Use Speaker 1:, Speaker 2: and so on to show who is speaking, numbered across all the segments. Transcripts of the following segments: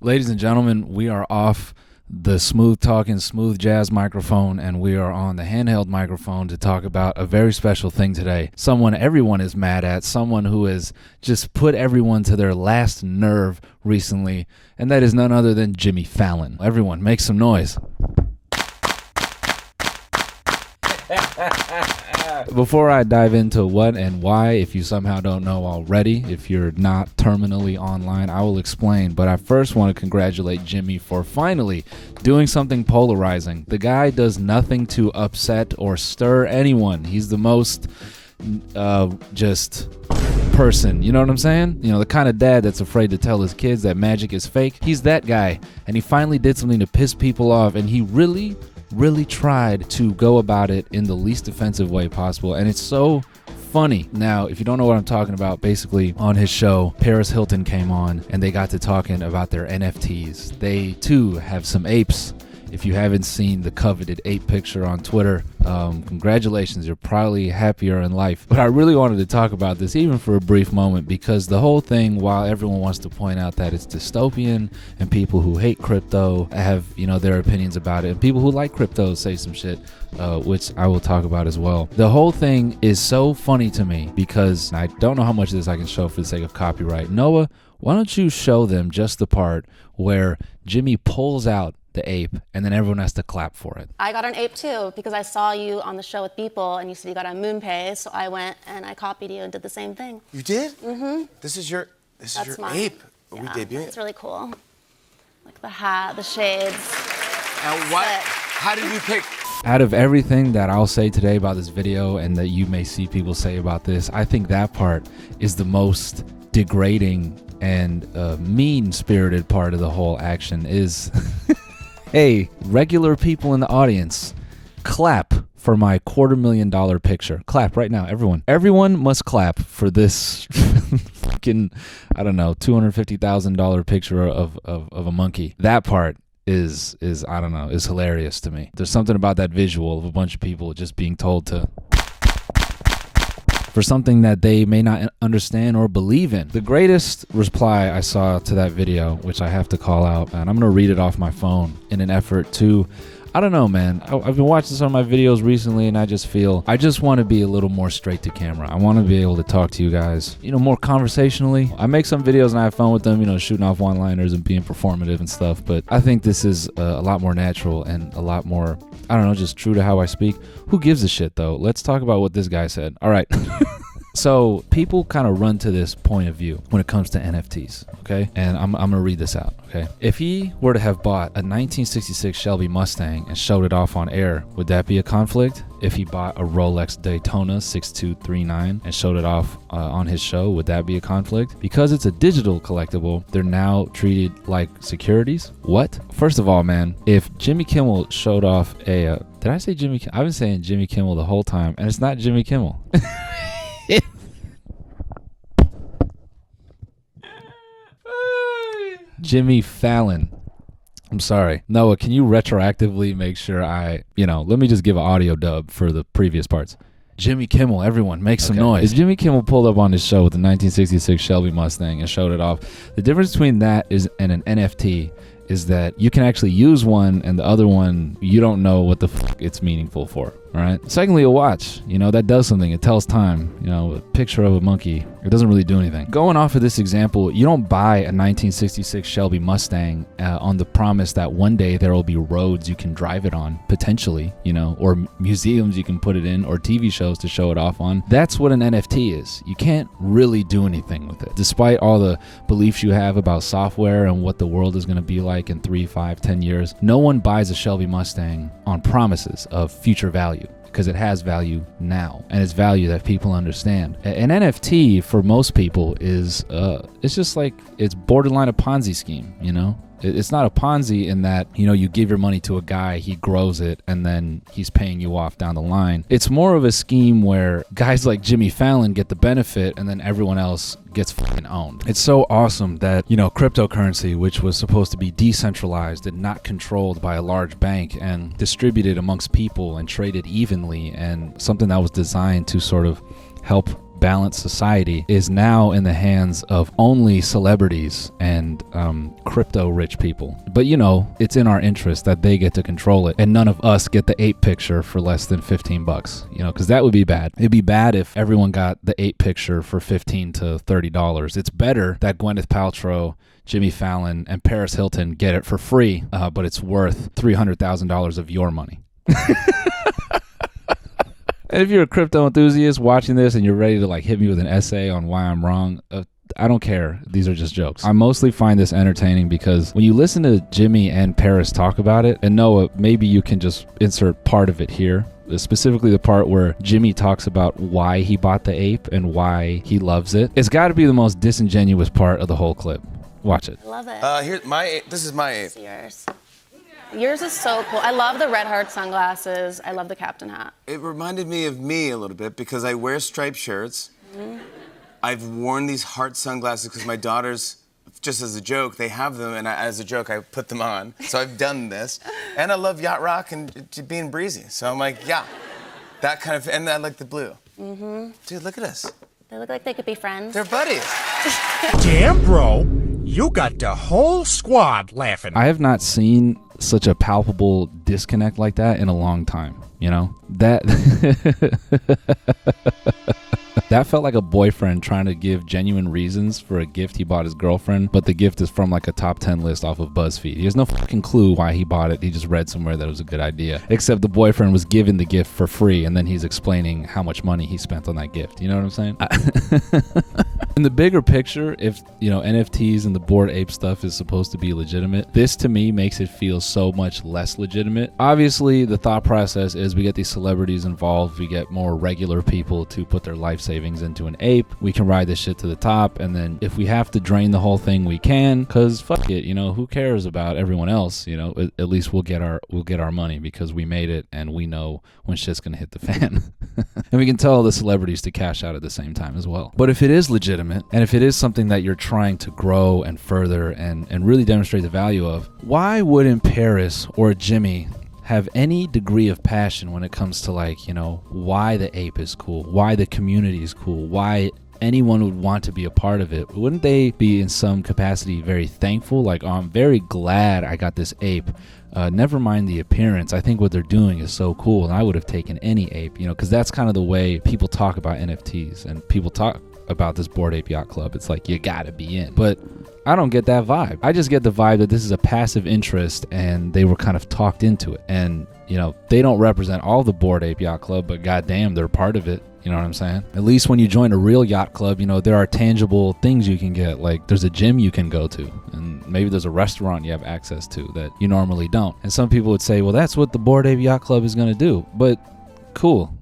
Speaker 1: Ladies and gentlemen, we are off the smooth talking, smooth jazz microphone, and we are on the handheld microphone to talk about a very special thing today. Someone everyone is mad at, someone who has just put everyone to their last nerve recently, and that is none other than Jimmy Fallon. Everyone, make some noise. Before I dive into what and why, if you somehow don't know already, if you're not terminally online, I will explain. But I first want to congratulate Jimmy for finally doing something polarizing. The guy does nothing to upset or stir anyone. He's the most just person, you know what I'm saying? You know, the kind of dad that's afraid to tell his kids that magic is fake. He's that guy, and he finally did something to piss people off, and he really tried to go about it in the least offensive way possible, and it's so funny. Now, if you don't know what I'm talking about, basically on his show, Paris Hilton came on and they got to talking about their NFTs. They too have some apes. If you haven't seen the coveted ape picture on Twitter, congratulations, you're probably happier in life. But I really wanted to talk about this even for a brief moment, because the whole thing, while everyone wants to point out that it's dystopian and people who hate crypto have, you know, their opinions about it, and people who like crypto say some shit, which I will talk about as well. The whole thing is so funny to me because I don't know how much of this I can show for the sake of copyright. Noah, why don't you show them just the part where Jimmy pulls out the ape and then everyone has to clap for it?
Speaker 2: I got an ape too because I saw you on the show with people and you said you got a MoonPay, so I went and I copied you and did the same thing.
Speaker 3: You did?
Speaker 2: Mm-hmm.
Speaker 3: This is your
Speaker 2: mine.
Speaker 3: ape. Are
Speaker 2: yeah,
Speaker 3: we debuting?
Speaker 2: It's really cool. Like the hat, the shades.
Speaker 3: And what? How did you pick?
Speaker 1: Out of everything that I'll say today about this video and that you may see people say about this, I think that part is the most degrading and mean-spirited part of the whole action is hey, regular people in the audience, clap for my $250,000 picture. Clap right now, everyone. Everyone must clap for this fucking, I don't know, $250,000 picture of a monkey. That part is I don't know, is hilarious to me. There's something about that visual of a bunch of people just being told to for something that they may not understand or believe in. The greatest reply I saw to that video, which I have to call out, and I'm gonna read it off my phone in an effort to, I don't know, man. I've been watching some of my videos recently and I just feel, I just want to be a little more straight to camera. I want to be able to talk to you guys, you know, more conversationally. I make some videos and I have fun with them, you know, shooting off one-liners and being performative and stuff, but I think this is a lot more natural and a lot more, I don't know, just true to how I speak. Who gives a shit though? Let's talk about what this guy said. All right. So people kind of run to this point of view when it comes to NFTs, okay? And I'm going to read this out, okay? If he were to have bought a 1966 Shelby Mustang and showed it off on air, would that be a conflict? If he bought a Rolex Daytona 6239 and showed it off on his show, would that be a conflict? Because it's a digital collectible, they're now treated like securities? What? First of all, man, if Jimmy Kimmel showed off a... did I say Jimmy? I've been saying Jimmy Kimmel the whole time, and it's not Jimmy Kimmel. Jimmy Fallon. I'm sorry. Noah, can you retroactively make sure let me just give an audio dub for the previous parts. Jimmy Kimmel, everyone, make some noise. If Jimmy Kimmel pulled up on his show with the 1966 Shelby Mustang and showed it off, the difference between that and an NFT is that you can actually use one and the other one, you don't know what the fuck it's meaningful for, all right? Secondly, a watch, you know, that does something. It tells time, you know, a picture of a monkey, it doesn't really do anything. Going off of this example, you don't buy a 1966 Shelby Mustang on the promise that one day there will be roads you can drive it on, potentially, you know, or museums you can put it in, or TV shows to show it off on. That's what an NFT is. You can't really do anything with it. Despite all the beliefs you have about software and what the world is going to be like in 3, 5, 10 years, no one buys a Shelby Mustang on promises of future value, because it has value now, and it's value that people understand. An NFT for most people is it's just like, it's borderline a Ponzi scheme, you know? It's not a Ponzi in that, you know, you give your money to a guy, he grows it, and then he's paying you off down the line. It's more of a scheme where guys like Jimmy Fallon get the benefit and then everyone else gets fucking owned. It's so awesome that, you know, cryptocurrency, which was supposed to be decentralized and not controlled by a large bank and distributed amongst people and traded evenly, and something that was designed to sort of help balanced society is now in the hands of only celebrities and crypto rich people. But you know, it's in our interest that they get to control it and none of us get the ape picture for less than $15, you know, because that would be bad. It'd be bad if everyone got the ape picture for $15 to $30. It's better that Gwyneth Paltrow, Jimmy Fallon, and Paris Hilton get it for free, but it's worth $300,000 of your money. And if you're a crypto enthusiast watching this and you're ready to like hit me with an essay on why I'm wrong, I don't care. These are just jokes. I mostly find this entertaining because when you listen to Jimmy and Paris talk about it, and Noah, maybe you can just insert part of it here, specifically the part where Jimmy talks about why he bought the ape and why he loves it. It's got to be the most disingenuous part of the whole clip. Watch it.
Speaker 2: I love it.
Speaker 3: This is my ape.
Speaker 2: It's yours. Yours is so cool. I love the red heart sunglasses. I love the captain hat.
Speaker 3: It reminded me of me a little bit because I wear striped shirts. Mm-hmm. I've worn these heart sunglasses because my daughters, just as a joke, they have them, and as a joke, I put them on. So I've done this. And I love yacht rock and being breezy. So I'm like, yeah, that kind of, and I like the blue. Mm-hmm. Dude, look at us.
Speaker 2: They look like they could be friends.
Speaker 3: They're buddies.
Speaker 4: Damn, bro. You got the whole squad laughing.
Speaker 1: I have not seen such a palpable disconnect like that in a long time, you know? That felt like a boyfriend trying to give genuine reasons for a gift he bought his girlfriend, but the gift is from like a top 10 list off of BuzzFeed. He has no fucking clue why he bought it. He just read somewhere that it was a good idea. Except the boyfriend was given the gift for free, and then he's explaining how much money he spent on that gift. You know what I'm saying? In the bigger picture, if, you know, NFTs and the Bored Ape stuff is supposed to be legitimate, this to me makes it feel so much less legitimate. Obviously, the thought process is we get these celebrities involved, we get more regular people to put their life savings into an ape, we can ride this shit to the top, and then if we have to drain the whole thing, we can, because fuck it, you know, who cares about everyone else? You know, at least we'll get our money because we made it and we know when shit's gonna hit the fan. And we can tell the celebrities to cash out at the same time as well. But if it is legitimate, and if it is something that you're trying to grow and further and really demonstrate the value of, why wouldn't Paris or Jimmy have any degree of passion when it comes to, like, you know, why the ape is cool, why the community is cool, why anyone would want to be a part of it? Wouldn't they be in some capacity very thankful? Like, oh, I'm very glad I got this ape. Never mind the appearance. I think what they're doing is so cool, and I would have taken any ape, you know, because that's kind of the way people talk about NFTs and people talk about this Bored Ape Yacht Club. It's like, you gotta be in. But I don't get that vibe. I just get the vibe that this is a passive interest and they were kind of talked into it. And, you know, they don't represent all the Bored Ape Yacht Club, but goddamn, they're part of it. You know what I'm saying? At least when you join a real yacht club, you know, there are tangible things you can get. Like, there's a gym you can go to, and maybe there's a restaurant you have access to that you normally don't. And some people would say, well, that's what the Bored Ape Yacht Club is going to do. But cool.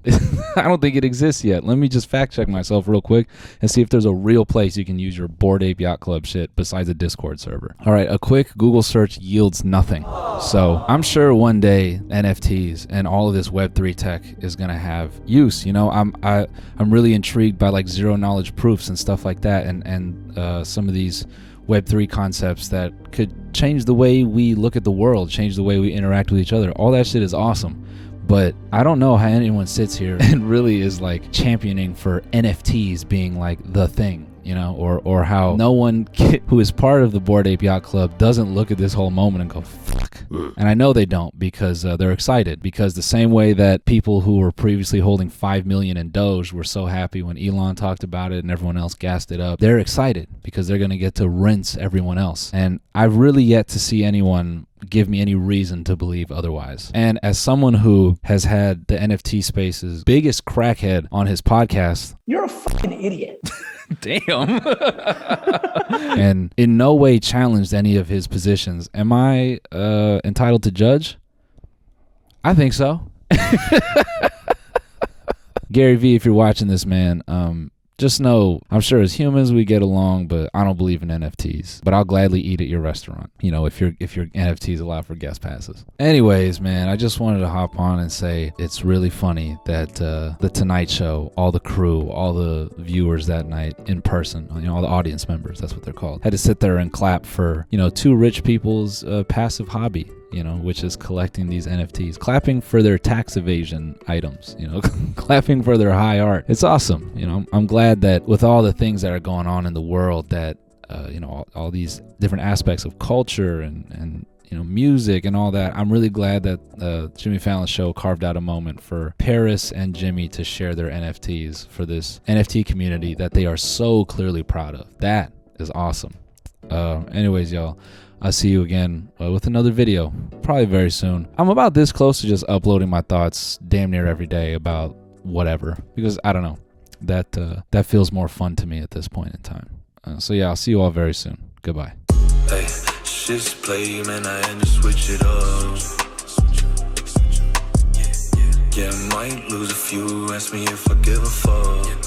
Speaker 1: I don't think it exists yet. Let me just fact check myself real quick and see if there's a real place you can use your Bored Ape Yacht Club shit besides a Discord server. All right, a quick Google search yields nothing. So I'm sure one day NFTs and all of this Web3 tech is gonna have use. You know, I'm really intrigued by like zero knowledge proofs and stuff like that, and some of these Web3 concepts that could change the way we look at the world, change the way we interact with each other. All that shit is awesome. But I don't know how anyone sits here and really is like championing for NFTs being like the thing, you know, or how no one who is part of the Bored Ape Yacht Club doesn't look at this whole moment and go, fuck. And I know they don't, because they're excited, because the same way that people who were previously holding 5 million in Doge were so happy when Elon talked about it and everyone else gassed it up, they're excited because they're going to get to rinse everyone else. And I've really yet to see anyone give me any reason to believe otherwise. And as someone who has had the NFT space's biggest crackhead on his podcast,
Speaker 5: you're a fucking idiot.
Speaker 1: Damn. And in no way challenged any of his positions, am I entitled to judge? I think so. Gary V, if you're watching this, man, just know, I'm sure as humans we get along, but I don't believe in NFTs. But I'll gladly eat at your restaurant, you know, if your NFTs allow for guest passes. Anyways, man, I just wanted to hop on and say it's really funny that the Tonight Show, all the crew, all the viewers that night in person, you know, all the audience members, that's what they're called, had to sit there and clap for, you know, two rich people's passive hobby. which is collecting these NFTs, clapping for their tax evasion items, clapping for their high art. It's awesome. I'm glad that with all the things that are going on in the world, that all these different aspects of culture and music and all that, I'm really glad that Jimmy Fallon Show carved out a moment for Paris and Jimmy to share their NFTs for this NFT community that they are so clearly proud of. That is awesome. Anyways, y'all, I'll see you again with another video, probably very soon. I'm about this close to just uploading my thoughts damn near every day about whatever, because I don't know, that feels more fun to me at this point in time. So yeah, I'll see you all very soon. Goodbye.
Speaker 5: Hey, shit's play, man, I had to switch it up. Yeah, might lose a few, ask me if I give a fuck.